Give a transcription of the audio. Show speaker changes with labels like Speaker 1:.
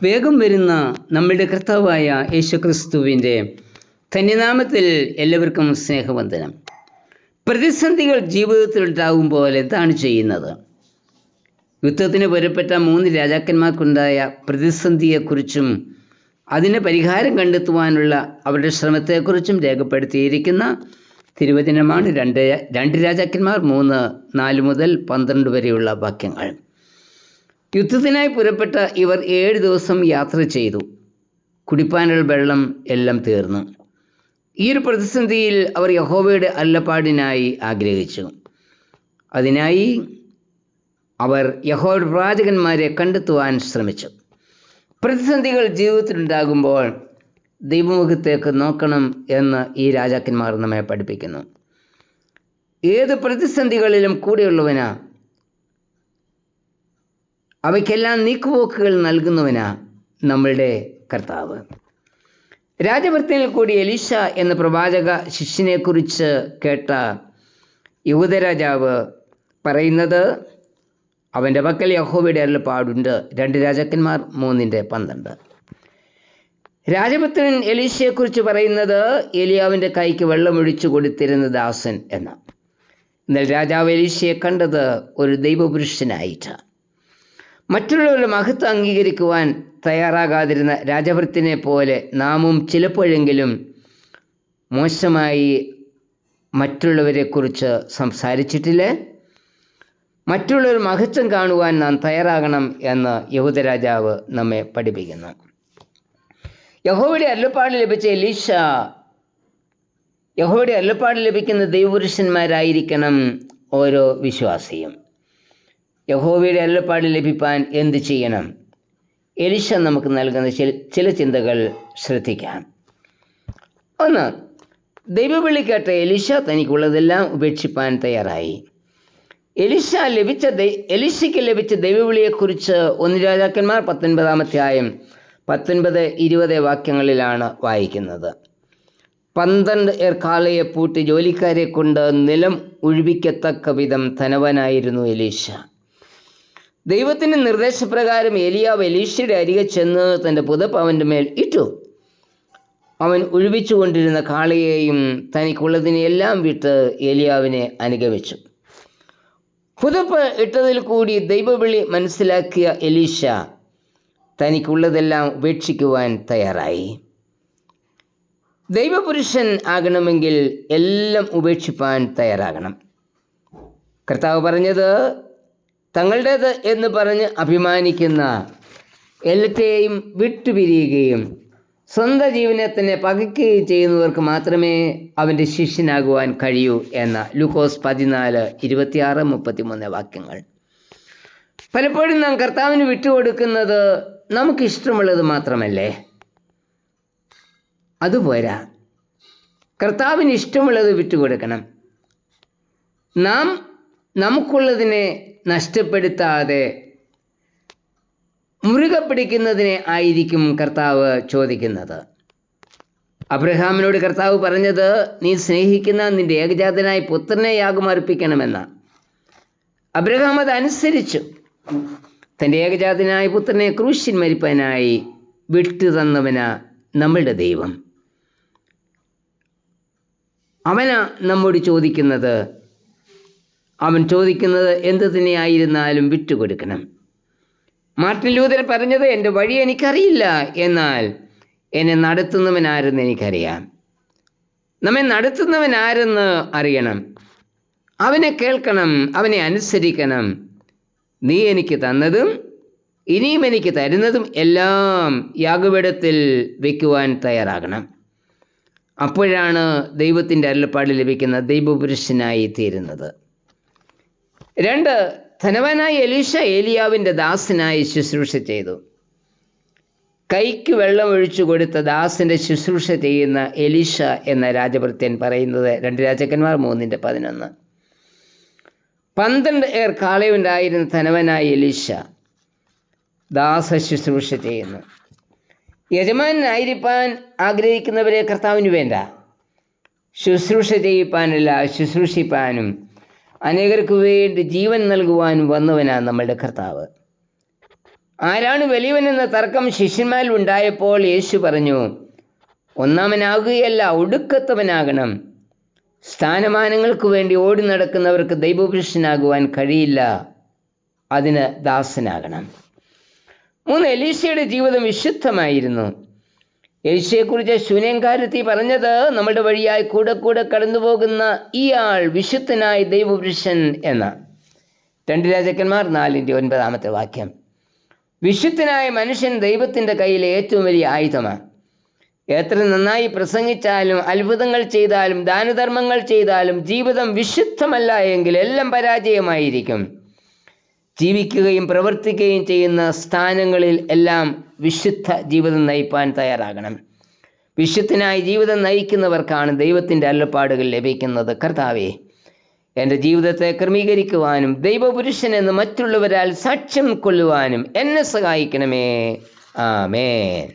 Speaker 1: വേഗം വരുന്ന നമ്മുടെ കർത്താവായ യേശുക്രിസ്തുവിൻ്റെ ധന്യനാമത്തിൽ എല്ലാവർക്കും സ്നേഹവന്ദനം. പ്രതിസന്ധികൾ ജീവിതത്തിൽ ഉണ്ടാകുമ്പോൾ എന്താണ് ചെയ്യുന്നത്? യുദ്ധത്തിന് പുറപ്പെട്ട 3 രാജാക്കന്മാർക്കുണ്ടായ പ്രതിസന്ധിയെക്കുറിച്ചും അതിന് പരിഹാരം കണ്ടെത്തുവാനുള്ള അവരുടെ ശ്രമത്തെക്കുറിച്ചും രേഖപ്പെടുത്തിയിരിക്കുന്ന തിരുവചനമാണ് 2 രാജാക്കന്മാർ 3:4 മുതൽ 12 വരെയുള്ള വാക്യങ്ങൾ. യുദ്ധത്തിനായി പുറപ്പെട്ട ഇവർ 7 ദിവസം യാത്ര ചെയ്തു. കുടിപ്പാനുള്ള വെള്ളം എല്ലാം തീർന്നു. ഈ ഒരു പ്രതിസന്ധിയിൽ അവർ യഹോവയുടെ അരുളപ്പാടിനായി ആഗ്രഹിച്ചു. അതിനായി അവർ യഹോവയുടെ പ്രവാചകന്മാരെ കണ്ടെത്തുവാൻ ശ്രമിച്ചു. പ്രതിസന്ധികൾ ജീവിതത്തിലുണ്ടാകുമ്പോൾ ദൈവമുഖത്തേക്ക് നോക്കണം എന്ന് ഈ രാജാക്കന്മാർ നമ്മെ പഠിപ്പിക്കുന്നു. ഏത് പ്രതിസന്ധികളിലും കൂടെയുള്ളവനാ, അവയ്ക്കെല്ലാം നീക്കുപോക്കുകൾ നൽകുന്നവനാ നമ്മളുടെ കർത്താവ്. രാജഭൃത്യനിൽ കൂടി എലീശ എന്ന പ്രവാചക ശിഷ്യനെക്കുറിച്ച് കേട്ട യഹൂദരാജാവ് പറയുന്നത്, അവൻ്റെ പക്കൽ യഹോവയുടെ അരുളപ്പാടുണ്ട്. 2 രാജാക്കന്മാർ 3:12. രാജഭൃത്യൻ എലീശയെക്കുറിച്ച് പറയുന്നത് ഏലിയാവിൻ്റെ കൈക്ക് വെള്ളമൊഴിച്ചു കൊടുത്തിരുന്ന ദാസൻ എന്ന്. എന്നാൽ രാജാവ് എലീശയെ കണ്ടത് ഒരു ദൈവപുരുഷനായിട്ട്. മറ്റുള്ളവരുടെ മഹത്വം അംഗീകരിക്കുവാൻ തയ്യാറാകാതിരുന്ന രാജഭൃത്യനെ പോലെ നാമും ചിലപ്പോഴെങ്കിലും മോശമായി മറ്റുള്ളവരെക്കുറിച്ച് സംസാരിച്ചിട്ടില്ലേ? മറ്റുള്ളവർ മഹത്വം കാണുവാൻ നാം തയ്യാറാകണം എന്ന് യഹൂദരാജാവ് നമ്മെ പഠിപ്പിക്കുന്നു. യഹോവയുടെ അരുളപ്പാട് ലഭിച്ച എലീശ, യഹോവയുടെ അരുളപ്പാട് ലഭിക്കുന്ന ദൈവപുരുഷന്മാരായിരിക്കണം ഓരോ വിശ്വാസിയും. യഹോവയുടെ അരുളപ്പാട് ലഭിപ്പാൻ എന്ത് ചെയ്യണം? എലീശ നമുക്ക് നൽകുന്ന ചില ചിന്തകൾ ശ്രദ്ധിക്കാം. 1. ദൈവവിളി കേട്ട എലീശ തനിക്കുള്ളതെല്ലാം ഉപേക്ഷിപ്പാൻ തയ്യാറായി. എലീശയ്ക്ക് ലഭിച്ച ദൈവവിളിയെക്കുറിച്ച് 1 രാജാക്കന്മാർ 19 19-20 വാക്യങ്ങളിലാണ് വായിക്കുന്നത്. 12 കാളയെ പൂട്ടി ജോലിക്കാരെ കൊണ്ട് നിലം ഒഴിപ്പിക്കത്തക്ക വിധം ധനവാനായിരുന്നു എലീശ. ദൈവത്തിൻ്റെ നിർദ്ദേശപ്രകാരം ഏലിയാവ് എലീശയുടെ അരികെ ചെന്ന് തൻ്റെ പുതപ്പ് അവൻ്റെ മേൽ ഇട്ടു. അവൻ ഒഴിപ്പിച്ചു കൊണ്ടിരുന്ന കാളയെയും തനിക്കുള്ളതിനെയെല്ലാം വിട്ട് ഏലിയാവിനെ അനുഗമിച്ചു. പുതപ്പ് ഇട്ടതിൽ കൂടി ദൈവവിളി മനസ്സിലാക്കിയ എലീശ തനിക്കുള്ളതെല്ലാം ഉപേക്ഷിക്കുവാൻ തയ്യാറായി. ദൈവപുരുഷൻ ആകണമെങ്കിൽ എല്ലാം ഉപേക്ഷിപ്പാൻ തയ്യാറാകണം. കർത്താവ് പറഞ്ഞത്, തങ്ങളുടേത് എന്ന് പറഞ്ഞ് അഭിമാനിക്കുന്ന എല്ലാത്തെയും വിട്ടുപിരിയുകയും സ്വന്തം ജീവനെ തന്നെ പകയ്ക്കുകയും ചെയ്യുന്നവർക്ക് മാത്രമേ അവൻ്റെ ശിഷ്യനാകുവാൻ കഴിയൂ എന്ന ലൂക്കോസ് 14:26-33 വാക്യങ്ങൾ. പലപ്പോഴും നാം കർത്താവിന് വിട്ടുകൊടുക്കുന്നത് നമുക്കിഷ്ടമുള്ളത് മാത്രമല്ലേ? അതുപോരാ, കർത്താവിന് ഇഷ്ടമുള്ളത് വിട്ടുകൊടുക്കണം. നാം നമുക്കുള്ളതിനെ നഷ്ടപ്പെടുത്താതെ മുറുകെ പിടിക്കുന്നതിനെ ആയിരിക്കും കർത്താവ് ചോദിക്കുന്നത്. അബ്രഹാമിനോട് കർത്താവ് പറഞ്ഞത്, നീ സ്നേഹിക്കുന്ന നിന്റെ ഏകജാതനായ പുത്രനെ യാഗം അർപ്പിക്കണമെന്ന. അബ്രഹാം അത് അനുസരിച്ചു. തൻ്റെ ഏകജാതനായ പുത്രനെ ക്രൂശിൽ മരിപ്പാനായി വിട്ടു തന്നവനാ നമ്മളുടെ ദൈവം. അവനാ നമ്മോട് ചോദിക്കുന്നത്. അവൻ ചോദിക്കുന്നത് എന്ത് തന്നെയായിരുന്നാലും വിട്ടുകൊടുക്കണം. മാർട്ടിൻ ലൂഥർ പറഞ്ഞത്, എൻ്റെ വഴി എനിക്കറിയില്ല, എന്നാൽ എന്നെ നടത്തുന്നവനാരെന്ന് എനിക്കറിയാം. നമ്മെ നടത്തുന്നവനാരെന്ന് അറിയണം. അവനെ കേൾക്കണം, അവനെ അനുസരിക്കണം. നീ എനിക്ക് തന്നതും ഇനിയും എനിക്ക് തരുന്നതും എല്ലാം യാഗപീഠത്തിൽ വയ്ക്കുവാൻ തയ്യാറാകണം. അപ്പോഴാണ് ദൈവത്തിൻ്റെ അരുളപ്പാട് ലഭിക്കുന്ന ദൈവപുരുഷനായി തീരുന്നത്. 2. ധനവാനായ എലീശ ഏലിയാവിൻ്റെ ദാസനായി ശുശ്രൂഷ ചെയ്തു. കൈക്ക് വെള്ളം ഒഴിച്ചു കൊടുത്ത ദാസൻ്റെ ശുശ്രൂഷ ചെയ്യുന്ന എലീശ എന്ന രാജഭൃത്യൻ പറയുന്നത് 2 രാജാക്കന്മാർ 3:11. 12 കാളയുണ്ടായിരുന്ന ധനവാനായ എലീശ ദാസ ശുശ്രൂഷ ചെയ്യുന്നു. യജമാനായിരിക്കാൻ ആഗ്രഹിക്കുന്നവരെ കർത്താവിന് വേണ്ട, ശുശ്രൂഷ ചെയ്യിപ്പാനല്ല ശുശ്രൂഷിപ്പാനും അനേകർക്ക് വേണ്ടി ജീവൻ നൽകുവാനും വന്നവനാണ് നമ്മളുടെ കർത്താവ്. ആരാണ് വലിയവനെന്ന തർക്കം ശിഷ്യന്മാരിൽ ഉണ്ടായപ്പോൾ യേശു പറഞ്ഞു, ഒന്നാമനാകുകയല്ല, ഒടുക്കത്തവനാകണം. സ്ഥാനമാനങ്ങൾക്ക് വേണ്ടി ഓടി നടക്കുന്നവർക്ക് ദൈവപുരുഷനാകുവാൻ കഴിയില്ല, അതിന് ദാസനാകണം. 3, എലീശയുടെ ജീവിതം വിശുദ്ധമായിരുന്നു. എലീശയെക്കുറിച്ച് ശൂനേംകാരത്തി പറഞ്ഞത്, നമ്മുടെ വഴിയായി കൂടെ കൂടെ കടന്നു പോകുന്ന ഇയാൾ വിശുദ്ധനായ ദൈവപുരുഷൻ എന്ന. 2 രാജാക്കന്മാർ 4:9 വിശുദ്ധനായ മനുഷ്യൻ ദൈവത്തിൻ്റെ കയ്യിലെ ഏറ്റവും വലിയ ആയുധമാണ്. എത്ര നന്നായി പ്രസംഗിച്ചാലും അത്ഭുതങ്ങൾ ചെയ്താലും ദാനധർമ്മങ്ങൾ ചെയ്താലും ജീവിതം വിശുദ്ധമല്ല എങ്കിൽ എല്ലാം പരാജയമായിരിക്കും. ജീവിക്കുകയും പ്രവർത്തിക്കുകയും ചെയ്യുന്ന സ്ഥാനങ്ങളിൽ എല്ലാം വിശുദ്ധ ജീവിതം നയിപ്പാൻ തയ്യാറാകണം. വിശുദ്ധനായ ജീവിതം നയിക്കുന്നവർക്കാണ് ദൈവത്തിൻ്റെ അരുളപ്പാടുകൾ ലഭിക്കുന്നത്. കർത്താവേ, എൻ്റെ ജീവിതത്തെ ക്രമീകരിക്കുവാനും ദൈവപുരുഷനെന്ന് മറ്റുള്ളവരാൽ സാക്ഷ്യം കൊള്ളുവാനും എന്നെ സഹായിക്കണമേ. ആമേൻ.